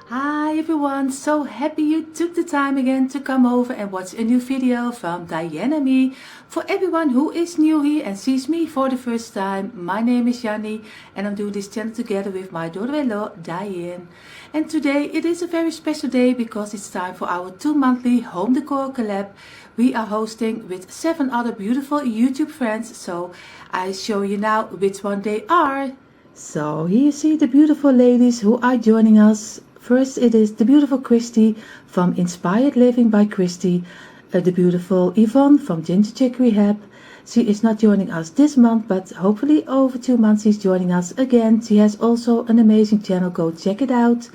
Hi everyone, so happy you took the time again to come over and watch a new video from Dyanne and me. For everyone who is new here and sees me for the first time, my name is Janny and I'm doing this channel together with my daughter-in-law Dyanne. And today it is a very special day because it's time for our 2-monthly home decor collab. We are hosting with 7 other beautiful YouTube friends, so I show you now which one they are. So here you see the beautiful ladies who are joining us. First it is the beautiful Kristi from Inspired Living by Kristi, the beautiful Yvonne from GingerChickRehab. She is not joining us this month, but hopefully over 2 months she's joining us again. She has also an amazing channel, go check it out.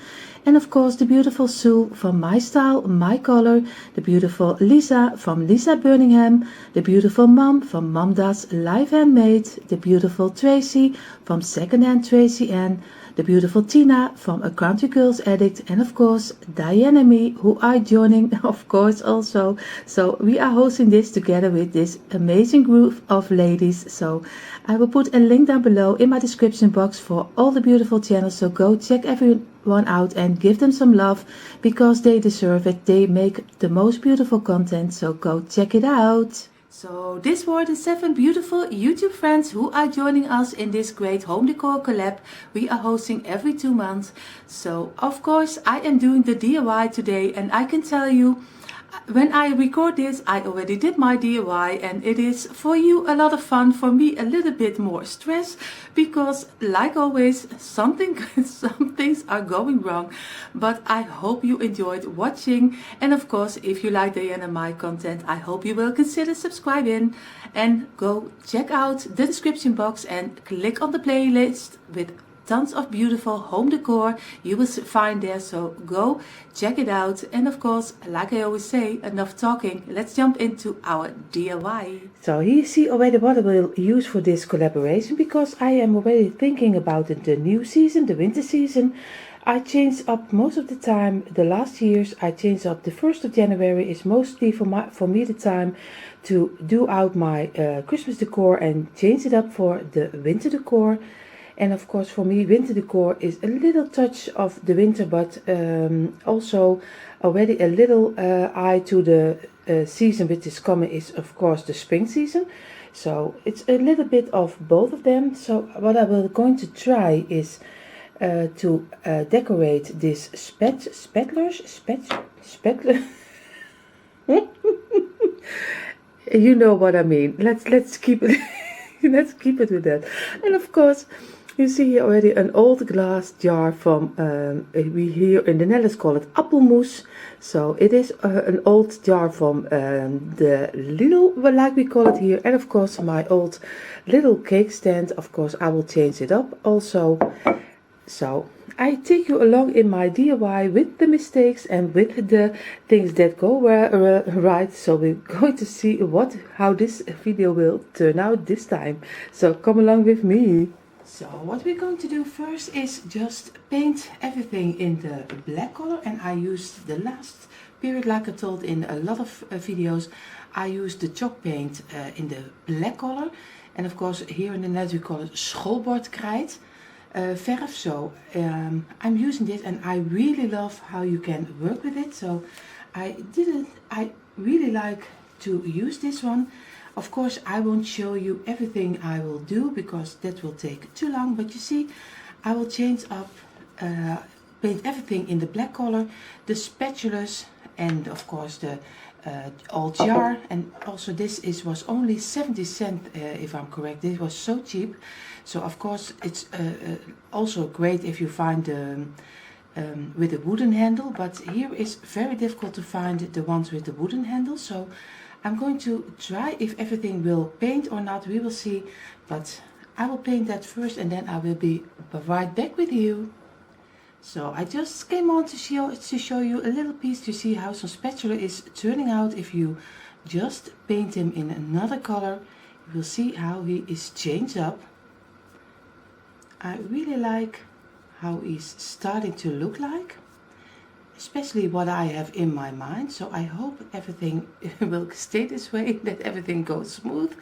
And of course the beautiful Sule from MystyleMycolours, the beautiful Lisa from Lisa Burningham, the beautiful Mom from MomDas Life Handmade, the beautiful Tracey from Secondhand Tracey, and the beautiful Tina from A Country Girls Addict, and of course Dyanne and me, who are joining of course also. So we are hosting this together with this amazing group of ladies. So I will put a link down below in my description box for all the beautiful channels, so go check everyone out and give them some love because they deserve it. They make the most beautiful content, so go check it out. So these were the 7 beautiful YouTube friends who are joining us in this great home decor collab we are hosting every 2 months. So of course I am doing the DIY today, and I can tell you, when I record this I already did my DIY, and it is for you a lot of fun, for me a little bit more stress, because like always some things are going wrong. But I hope you enjoyed watching, and of course if you like Dyanne and my content, I hope you will consider subscribing and go check out the description box and click on the playlist with tons of beautiful home decor you will find there, so go check it out. And of course, like I always say, enough talking, let's jump into our DIY. So here you see already what I will use for this collaboration, because I am already thinking about the new season, the winter season. I change up most of the time. The last years I changed up. The 1st of January is mostly for me the time to do out my Christmas decor and change it up for the winter decor. And of course for me winter decor is a little touch of the winter, but also already a little eye to the season which is coming is of course the spring season. So it's a little bit of both of them. So what I will going to try is to decorate this spatulars. You know what I mean. Let's keep it let's keep it with that. And of course you see here already an old glass jar from, we here in the Netherlands call it appelmoes. So it is an old jar from the Lidl, like we call it here. And of course my old little cake stand, of course I will change it up also. So I take you along in my DIY with the mistakes and with the things that go right. So we're going to see how this video will turn out this time. So come along with me. So what we're going to do first is just paint everything in the black color, and I used the last period, like I told in a lot of videos, I used the chalk paint in the black color. And of course here in the Netherlands we call it schoolbordkrijt verf. So I'm using this and I really love how you can work with it. So I really like to use this one. Of course I won't show you everything I will do because that will take too long, but you see I will change up, paint everything in the black color, the spatulas, and of course the old jar. And also this was only 70 cents if I'm correct. This was so cheap. So of course it's also great if you find with a wooden handle, but here is very difficult to find the ones with the wooden handle. So I'm going to try if everything will paint or not, we will see. But I will paint that first and then I will be right back with you. So I just came on to show you a little piece to see how some spatula is turning out. If you just paint him in another color, you will see how he is changed up. I really like how he's starting to look like. especially what I have in my mind. So I hope everything will stay this way, that everything goes smooth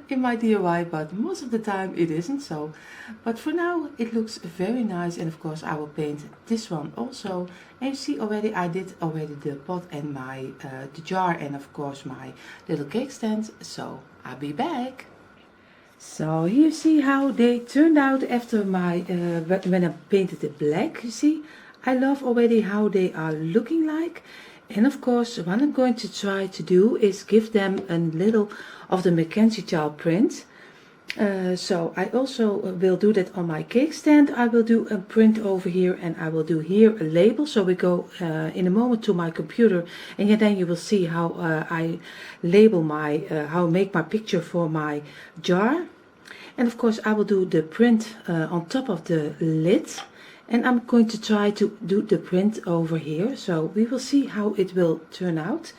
in my DIY, but most of the time it isn't so. But for now it looks very nice, and of course I will paint this one also. And you see already I did already the pot and my the jar, and of course my little cake stand. So I'll be back. So here you see how they turned out after my when I painted it black. You see, I love already how they are looking like. And of course what I'm going to try to do is give them a little of the Mackenzie child print. So I also will do that on my cake stand. I will do a print over here, and I will do here a label. So we go in a moment to my computer, and then you will see how I label my how I make my picture for my jar. And of course I will do the print on top of the lid, and I'm going to try to do the print over here. So we will see how it will turn out.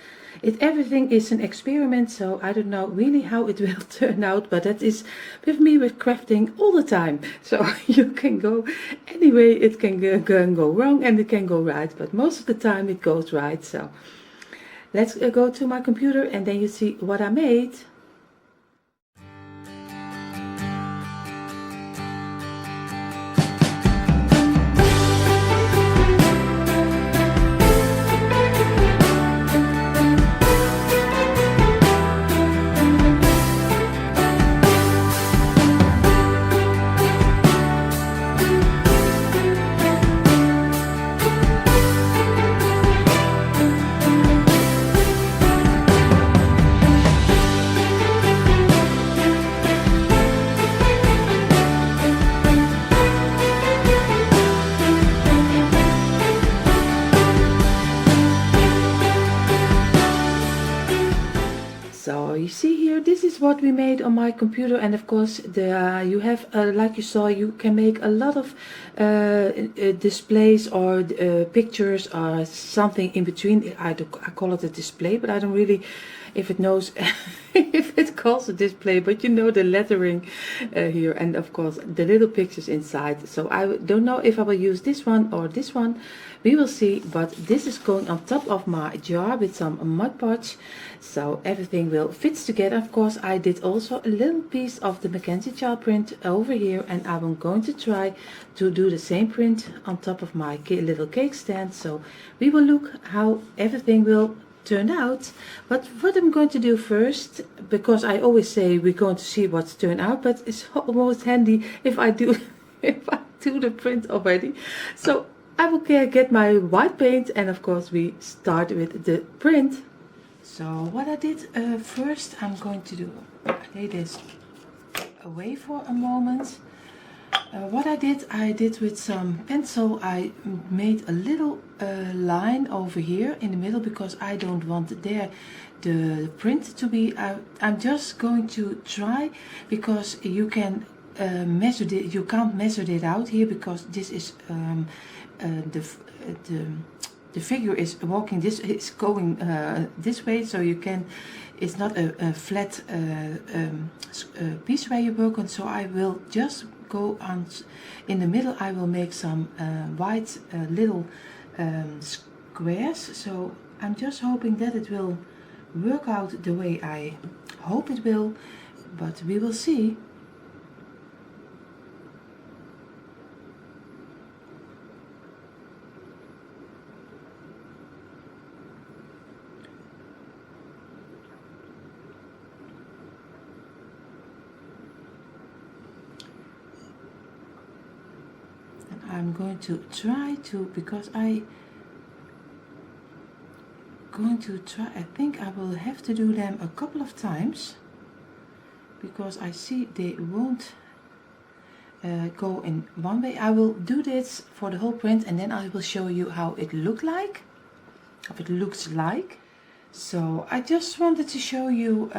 Everything is an experiment, so I don't know really how it will turn out, but that is with me with crafting all the time. So you can go anyway, it can go wrong and it can go right, but most of the time it goes right. So let's go to my computer, and then you see what I made. So you see here, this is what we made on my computer, and of course you have like you saw, you can make a lot of displays or pictures or something in between. I call it a display, but I don't really if it knows if it calls a display, but you know the lettering here, and of course the little pictures inside. So I don't know if I will use this one or this one, we will see, but this is going on top of my jar with some Mod Podge, so everything will fit together. Of course I did also a little piece of the Mackenzie child print over here, and I'm going to try to do the same print on top of my little cake stand. So we will look how everything will turn out. But what I'm going to do first, because I always say we're going to see what's turned out, but it's almost handy if I do if I do the print already. So I will get my white paint, and of course we start with the print. So what I did first, I'm going to do, lay this away for a moment. What I did with some pencil, I made a little line over here in the middle, because I don't want there the print to be. I'm just going to try, because you can measure it. You can't measure it out here, because this is the figure is walking. This is going this way, so you can. It's not a flat piece where you work on. So I will just go on in the middle. I will make some white little squares. So I'm just hoping that it will work out the way I hope it will, but we will see. I'm going to try to, because I think I will have to do them a couple of times, because I see they won't go in one way. I will do this for the whole print, and then I will show you how it looks like. So I just wanted to show you,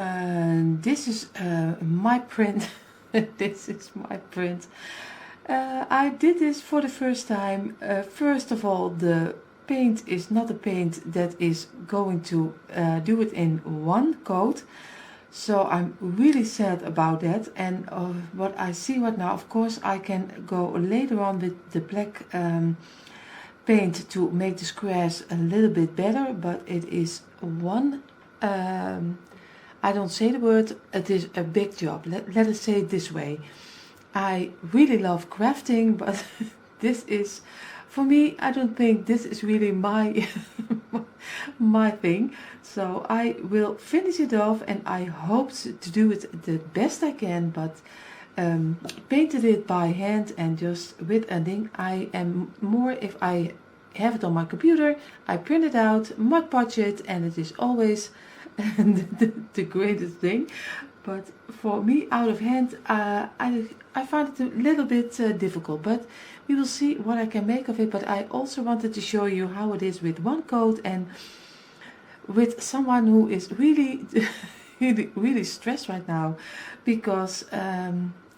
this is my print. This is my print. I did this for the first time. First of all, the paint is not a paint that is going to do it in one coat, so I'm really sad about that. And what I see right now, of course I can go later on with the black paint to make the squares a little bit better, but it is one, I don't say the word, it is a big job. Let us say it this way. I really love crafting, but this is, for me, I don't think this is really my my thing. So I will finish it off, and I hope to do it the best I can, but painted it by hand and just with a thing. I am more, if I have it on my computer, I print it out, Mod Podge it, and it is always the greatest thing. But for me, out of hand, I find it a little bit difficult, but we will see what I can make of it. But I also wanted to show you how it is with one coat and with someone who is really really stressed right now, because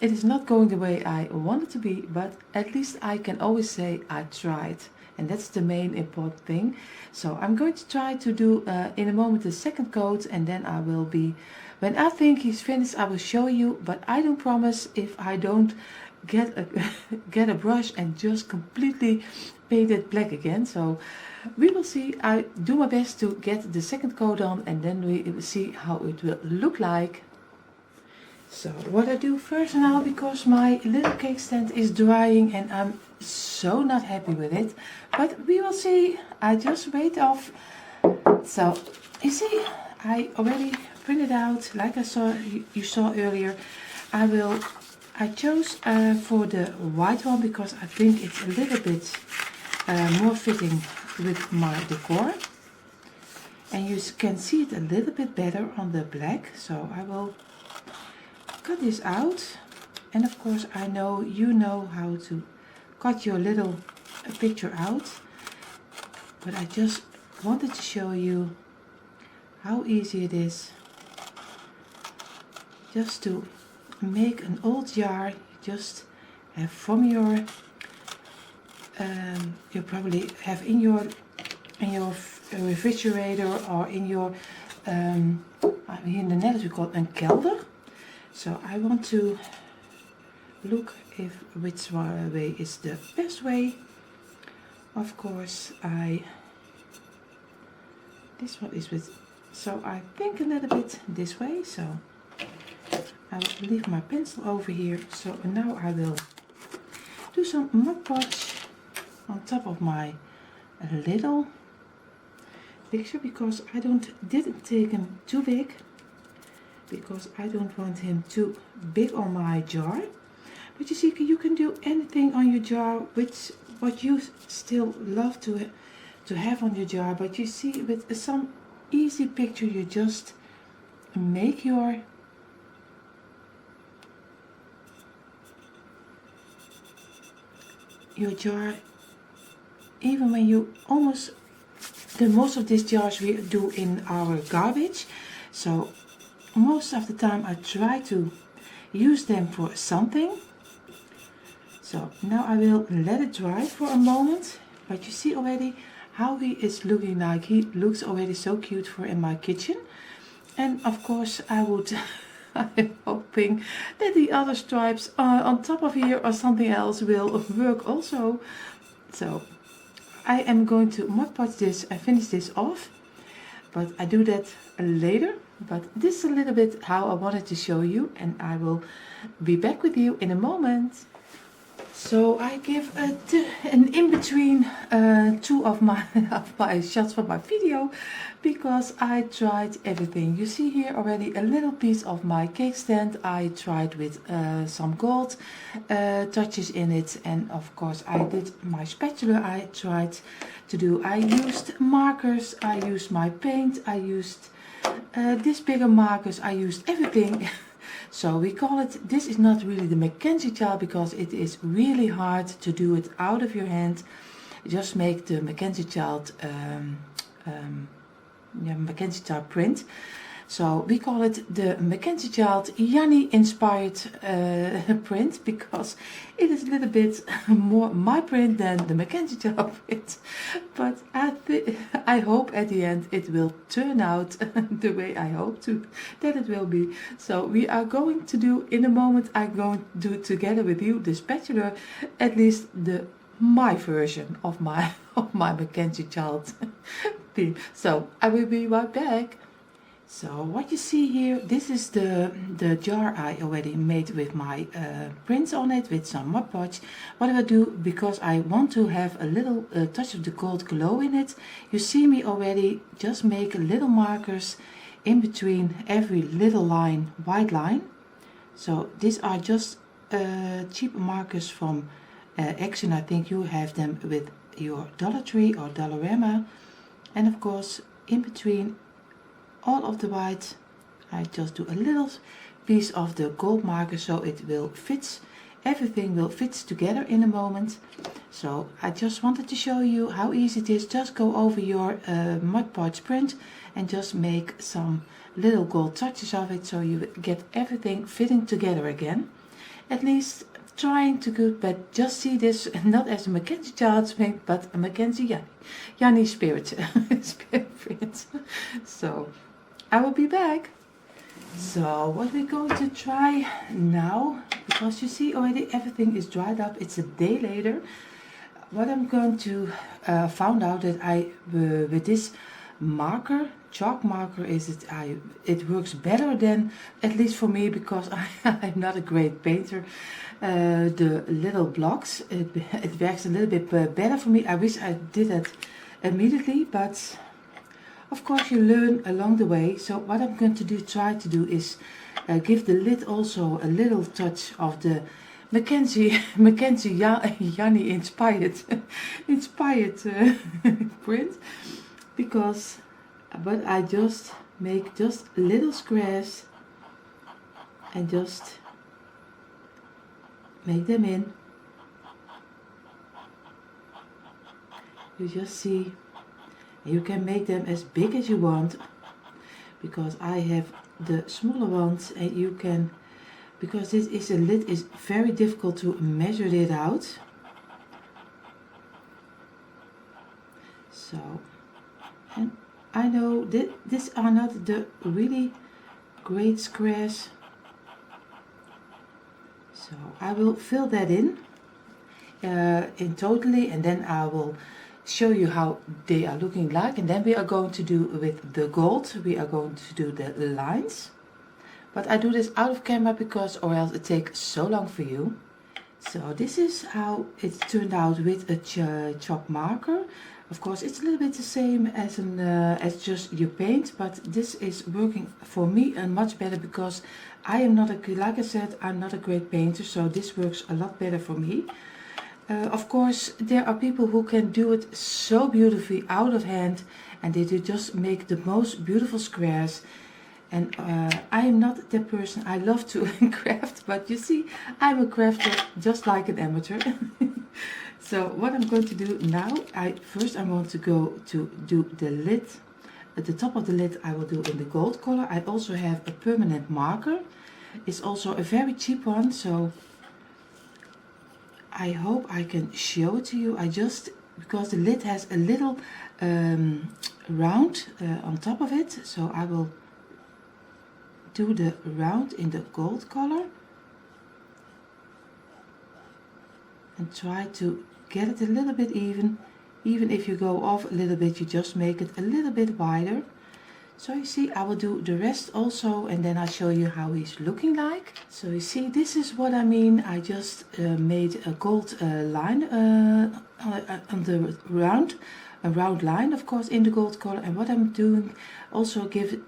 it is not going the way I want it to be, but at least I can always say I tried, and that's the main important thing. So I'm going to try to do in a moment the second coat, and then I will be, when I think he's finished, I will show you, but I don't promise if I don't get a brush and just completely paint it black again. So we will see. I do my best to get the second coat on, and then we will see how it will look like. So what I do first now, because my little cake stand is drying and I'm so not happy with it, but we will see. I just wait off. So you see, I already printed out, like you saw earlier. I chose for the white one because I think it's a little bit more fitting with my decor, and you can see it a little bit better on the black. So I will cut this out, and of course I know you know how to cut your little picture out, but I just wanted to show you how easy it is just to make an old jar. Just have from your you probably have in your refrigerator, or in your here in the Netherlands we call it een kelder. So I want to look if which way is the best way. Of course this one is with, so I think a little bit this way. So I will leave my pencil over here. So now I will do some Mod Podge on top of my little picture, because I didn't take him too big, because I don't want him too big on my jar. But you see, you can do anything on your jar, which what you still love to have on your jar. But you see, with some easy picture, you just make your jar, even when you almost, most of these jars we do in our garbage. So most of the time I try to use them for something. So now I will let it dry for a moment, but you see already how he is looking like. He looks already so cute for in my kitchen. And of course I would I'm hoping that the other stripes on top of here or something else will work also. So I am going to Mod Podge this and finish this off, but I do that later. But this is a little bit how I wanted to show you, and I will be back with you in a moment. So I give an in-between two of my shots for my video, because I tried everything. You see here already a little piece of my cake stand. I tried with some gold touches in it, and of course I did my spatula. I tried to do, I used markers, I used my paint, I used this bigger markers, I used everything. So we call it, this is not really the Mackenzie child, because it is really hard to do it out of your hand. Just make the Mackenzie child Mackenzie child print. So we call it the Mackenzie child Janny inspired print, because it is a little bit more my print than the Mackenzie child print. But I hope at the end it will turn out the way I hope that it will be. So we are going to do, in a moment I'm going to do together with you the spatula, at least the my version of my Mackenzie child theme. So I will be right back. So what you see here, this is the jar I already made with my prints on it, with some Mod Podge. What I do, because I want to have a little touch of the gold glow in it, you see me already just make little markers in between every little line, white line. So these are just cheap markers from Action. I think you have them with your Dollar Tree or Dollarama. And of course, in between all of the white, I just do a little piece of the gold marker so it will fit, everything will fit together in a moment. So I just wanted to show you how easy it is. Just go over your Mod Podge print and just make some little gold touches of it so you get everything fitting together again. At least trying to good, but just see this not as a Mackenzie child's print, but a Mackenzie Janny spirit print. So I will be back. So what we're going to try now, because you see already everything is dried up, it's a day later. What I'm going to found out that I with this marker, chalk marker, it works better than, at least for me, because I'm not a great painter. The little blocks, it works a little bit better for me. I wish I did that immediately, but of course you learn along the way. So what I'm going to try to do is give the lid also a little touch of the Mackenzie Janny inspired print, because but I just make just little squares and just make them in. You just see, you can make them as big as you want, because I have the smaller ones, and you can, because this is a lid, is very difficult to measure it out. So, and I know that these are not the really great squares, so I will fill that in totally, and then I will show you how they are looking like. And then we are going to do with the gold, we are going to do the lines, but I do this out of camera because or else it takes so long for you. So this is how it turned out with a chalk marker. Of course it's a little bit the same as as just your paint, but this is working for me and much better, because I am not like I said, I'm not a great painter, so this works a lot better for me. Of course there are people who can do it so beautifully out of hand, and they do just make the most beautiful squares. And I am not that person. I love to craft, but you see, I'm a crafter just like an amateur. So what I'm going to do now, first I want to go to do the lid. At the top of the lid I will do in the gold color. I also have a permanent marker. It's also a very cheap one, so I hope I can show it to you. Because the lid has a little round on top of it, so I will do the round in the gold color and try to get it a little bit even. Even if you go off a little bit, you just make it a little bit wider. So you see, I will do the rest also, and then I'll show you how he's looking like. So you see, this is what I mean. I just made a gold line on the a round line, of course, in the gold color. And what I'm doing, also give it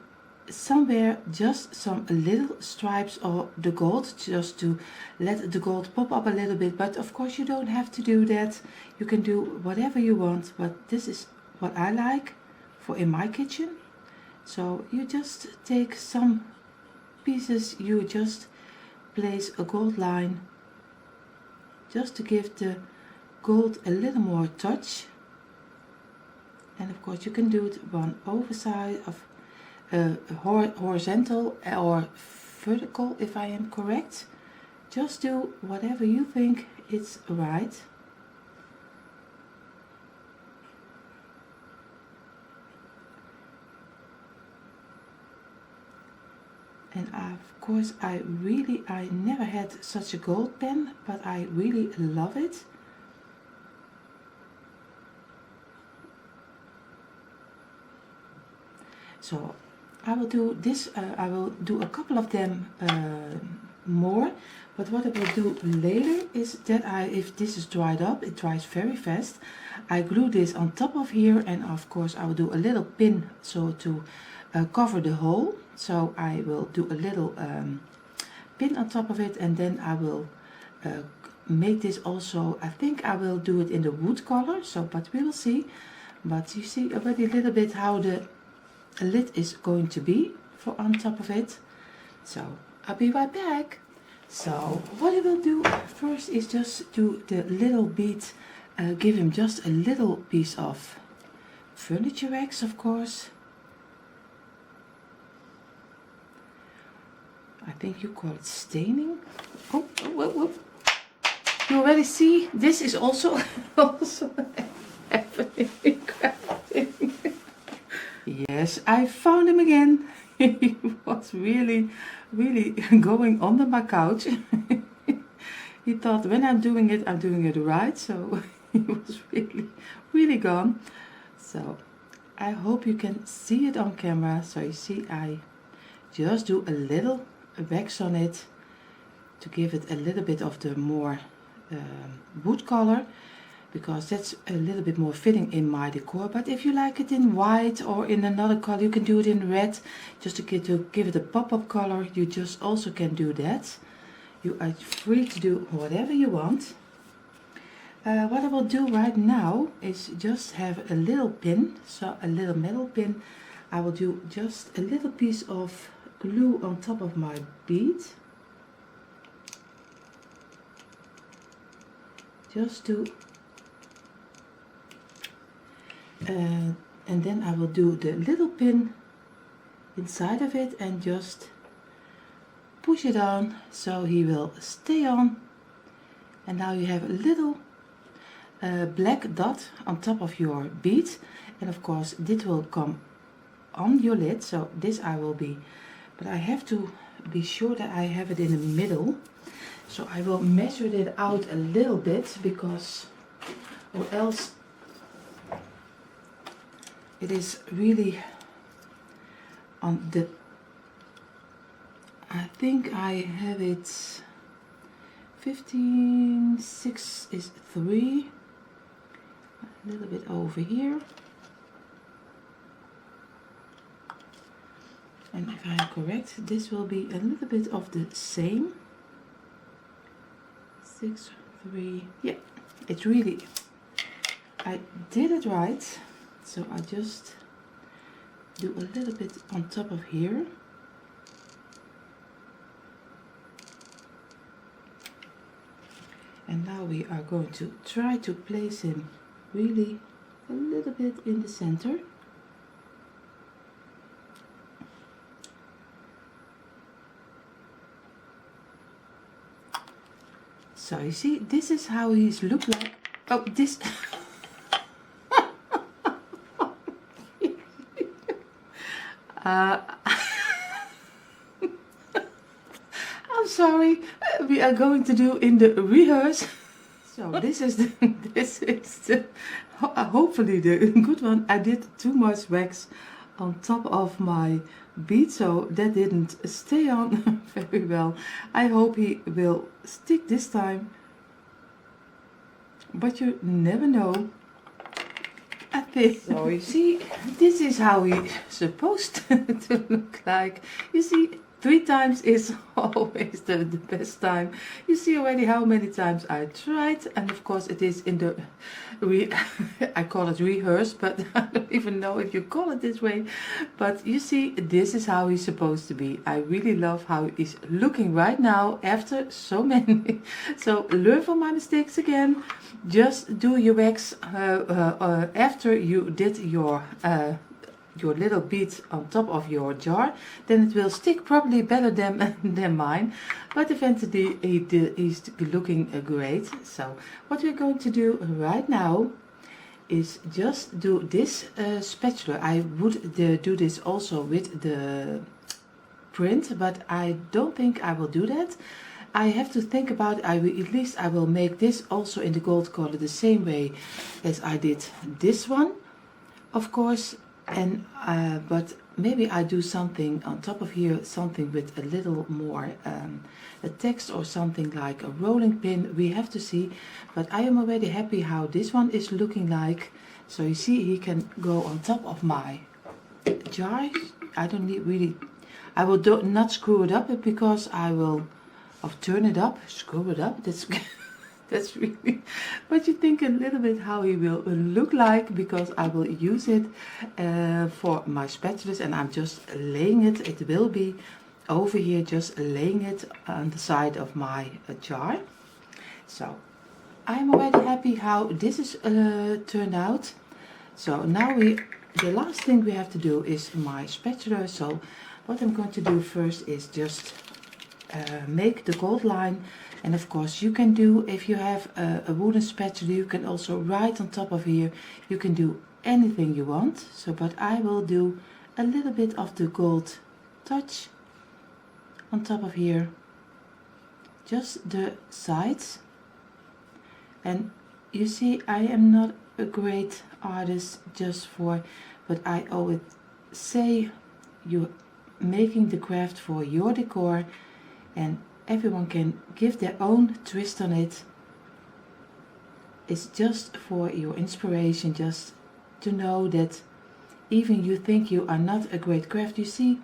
somewhere just some little stripes of the gold, just to let the gold pop up a little bit. But of course you don't have to do that. You can do whatever you want, but this is what I like for in my kitchen. So you just take some pieces, you just place a gold line just to give the gold a little more touch. And of course you can do it one overside of horizontal or vertical, if I am correct. Just do whatever you think is right. And of course I never had such a gold pen, but I really love it. So I will do this, I will do a couple of them more, but what I will do later is that if this is dried up, it dries very fast, I glue this on top of here, and of course I will do a little pin so to cover the hole. So I will do a little pin on top of it, and then I will make this also, I think I will do it in the wood color, so but we will see. But you see already a little bit how the lid is going to be for on top of it. So I'll be right back. So what I will do first is just do the little bead, give him just a little piece of furniture wax, of course. I think you call it staining. Oh, whoa, whoa. You already see, this is also happening. Yes, I found him again. He was really going under my couch. He thought when I'm doing it right. So he was really gone. So I hope you can see it on camera. So you see, I just do a little wax on it to give it a little bit of the more wood color, because that's a little bit more fitting in my decor. But if you like it in white or in another color, you can do it in red just to give it a pop-up color. You just also can do that. You are free to do whatever you want. What I will do right now is just have a little pin, so a little metal pin. I will do just a little piece of glue on top of my bead, just to and then I will do the little pin inside of it and just push it on so he will stay on. And now you have a little black dot on top of your bead, and of course this will come on your lid. So this I will be, but I have to be sure that I have it in the middle, so I will measure it out a little bit, because or else it is really on the, I think I have it 15, 6 is 3, a little bit over here, and if I am correct, this will be a little bit of the same. 6, 3, yeah, it's really, I did it right. So I just do a little bit on top of here. And now we are going to try to place him really a little bit in the center. So you see, this is how he's look like. Oh, this. I'm sorry, we are going to do in the rehearse. So this is the hopefully the good one. I did too much wax on top of my bead, so that didn't stay on very well. I hope he will stick this time, but you never know. I think so. You see, this is how he's supposed to look like. You see, 3 times is always the best time. You see already how many times I tried, and of course it is in the I call it rehearse, but I don't even know if you call it this way. But you see, this is how he's supposed to be. I really love how he's looking right now after so many. So learn from my mistakes again. Just do your wax after you did your little beads on top of your jar, then it will stick probably better than mine, but eventually he's looking great. So what we're going to do right now is just do this spatula. I would do this also with the print, but I don't think I will do that. I have to think about it. At least I will make this also in the gold color the same way as I did this one. Of course, and but maybe I do something on top of here, something with a little more a text or something like a rolling pin. We have to see, but I am already happy how this one is looking like. So you see, he can go on top of my jar. I don't need really, I will not screw it up because I will turn it up, screw it up. That's that's really, but you think a little bit how he will look like, because I will use it for my spatulas, and I'm just laying it. It will be over here, just laying it on the side of my jar. So I'm already happy how this is turned out. So now the last thing we have to do is my spatula. So what I'm going to do first is just make the gold line. And of course you can do, if you have a wooden spatula, you can also write on top of here. You can do anything you want. So, but I will do a little bit of the gold touch on top of here, just the sides. And you see, I am not a great artist just for, but I always say you're making the craft for your decor, and everyone can give their own twist on it. It's just for your inspiration, just to know that even you think you are not a great craft. You see,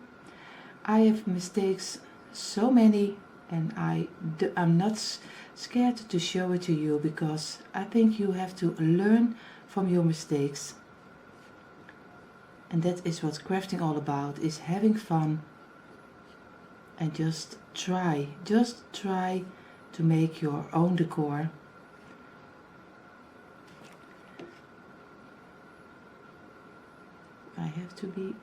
I have mistakes, so many, and I'm not scared to show it to you, because I think you have to learn from your mistakes. And that is what crafting all about, is having fun and just try to make your own decor. I have to be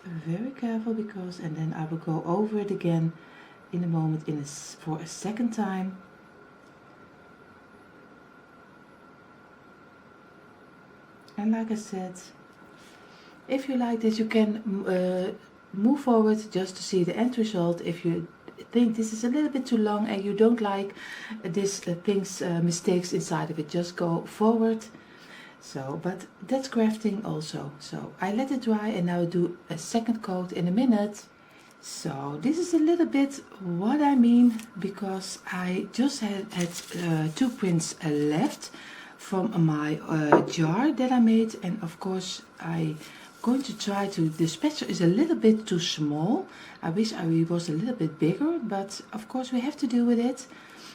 very careful, because, and then I will go over it again in a moment for a second time. And like I said, if you like this, you can move forward just to see the end result. If you think this is a little bit too long and you don't like this mistakes inside of it, just go forward. So, but that's crafting also. So I let it dry, and now I do a second coat in a minute. So this is a little bit what I mean, because I just had 2 prints left from my jar that I made, and of course I'm going to try to, the spatula is a little bit too small. I wish I was a little bit bigger, but of course we have to do with it.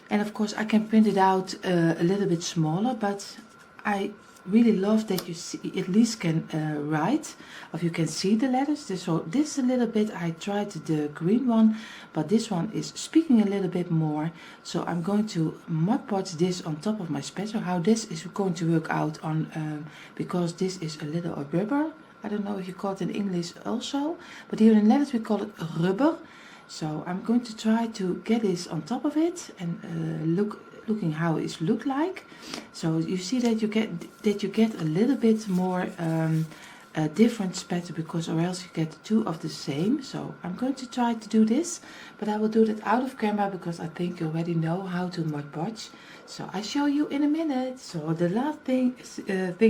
And of course I can print it out a little bit smaller, but I really love that you see, at least can write, or you can see the letters. So this a little bit, I tried the green one, but this one is speaking a little bit more. So I'm going to Mod Podge this on top of my spatula. How this is going to work out on, because this is a little rubber. I don't know if you call it in English also, but here in the Netherlands we call it rubber. So I'm going to try to get this on top of it, and looking how it look like. So you see that you get a little bit more a different spatula, because or else you get 2 of the same. So I'm going to try to do this, but I will do that out of camera, because I think you already know how to Mod Podge. So I show you in a minute. So the last thing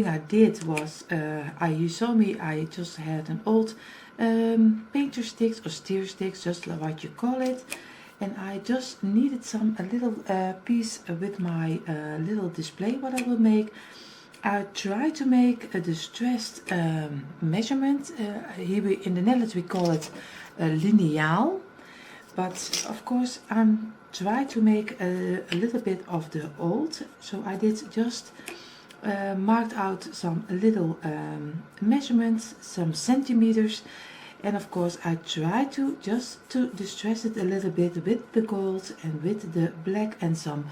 I did was, you saw me, I just had an old painter sticks or steer sticks, just like what you call it. And I just needed a little piece with my little display what I will make. I try to make a distressed measurement. Here in the Netherlands we call it lineaal. But of course I'm trying to make a little bit of the old. So I did just marked out some little measurements, some centimeters. And of course I try to distress it a little bit with the gold and with the black and some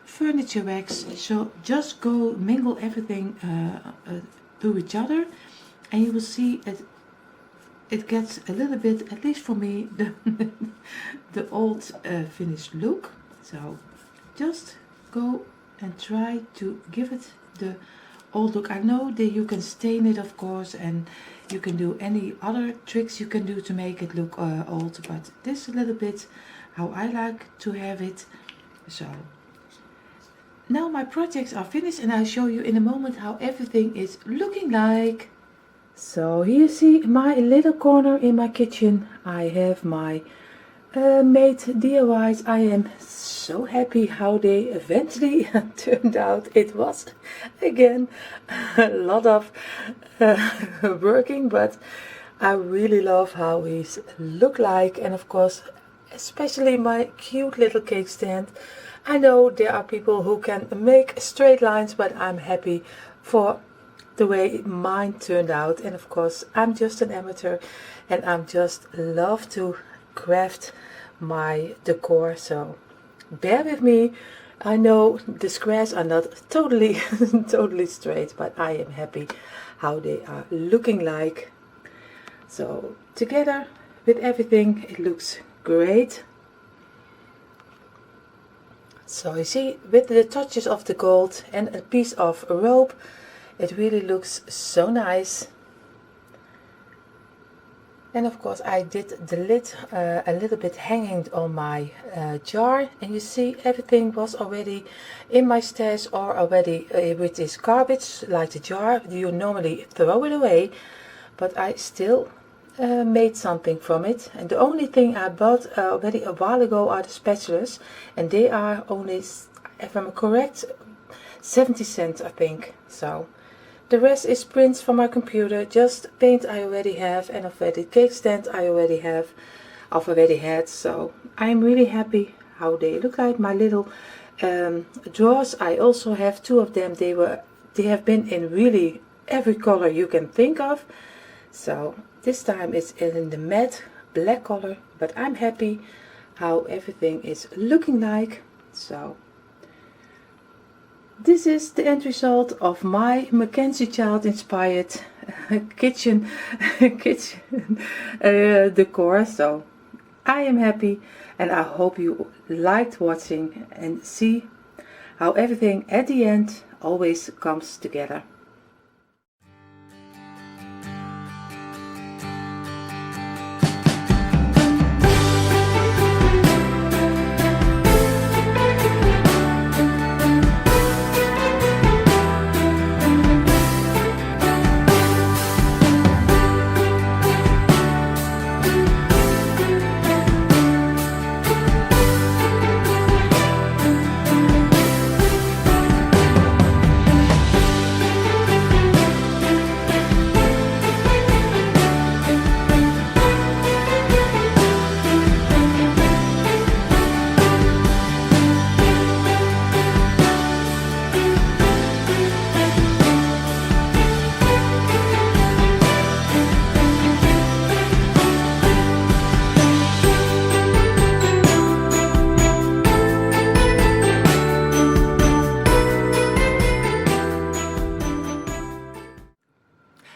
furniture wax. So just go mingle everything to each other, and you will see it gets a little bit, at least for me, the old finished look. So just go and try to give it the old look. I know that you can stain it, of course, and you can do any other tricks you can do to make it look old, but this is a little bit how I like to have it. So now my projects are finished, and I'll show you in a moment how everything is looking like. So here you see my little corner in my kitchen. I have my made DIYs. I am so happy how they eventually turned out. It was again a lot of working, but I really love how these look like, and of course especially my cute little cake stand. I know there are people who can make straight lines, but I'm happy for the way mine turned out. And of course I'm just an amateur and I'm just love to craft my decor, so bear with me. I know the squares are not totally totally straight, but I am happy how they are looking like. So together with everything it looks great. So you see, with the touches of the gold and a piece of rope, it really looks so nice. And of course I did the lid a little bit hanging on my jar, and you see everything was already in my stash or already with this garbage, like the jar. You normally throw it away, but I still made something from it. And the only thing I bought already a while ago are the spatulas, and they are only, if I'm correct, 70 cents I think. So the rest is prints from my computer, just paint I already have, and already cake stand I already have, I've already had. So I'm really happy how they look like. My little drawers, I also have two of them. They have been in really every color you can think of. So this time it's in the matte black color, but I'm happy how everything is looking like. So this is the end result of my Mackenzie child inspired kitchen decor. So I am happy, and I hope you liked watching and see how everything at the end always comes together.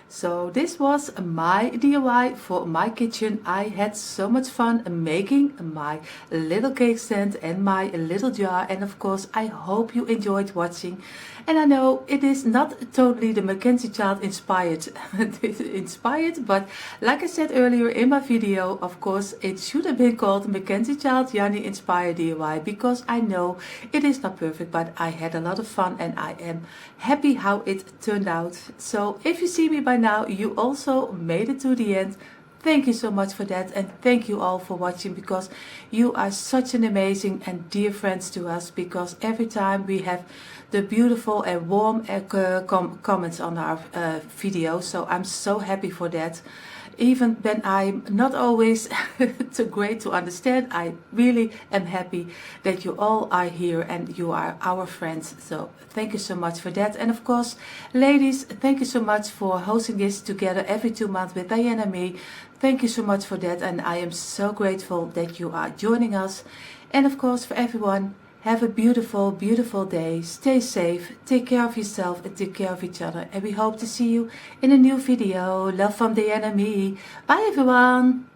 So this was my DIY for my kitchen. I had so much fun making my little cake stand and my little jar, and of course I hope you enjoyed watching. And I know it is not totally the Mackenzie child inspired, but like I said earlier in my video, of course it should have been called Mackenzie child Janny inspired DIY, because I know it is not perfect, but I had a lot of fun and I am happy how it turned out. So if you see me by now, you also made it to the end. Thank you so much for that, and thank you all for watching, because you are such an amazing and dear friends to us, because every time we have the beautiful and warm comments on our videos. So I'm so happy for that. Even when I'm not always too great to understand, I really am happy that you all are here and you are our friends. So thank you so much for that. And of course, ladies, thank you so much for hosting this together every 2 months with Dyanne and me. Thank you so much for that, and I am so grateful that you are joining us. And of course, for everyone, have a beautiful, beautiful day. Stay safe, take care of yourself and take care of each other. And we hope to see you in a new video. Love from Dyanne and me. Bye everyone.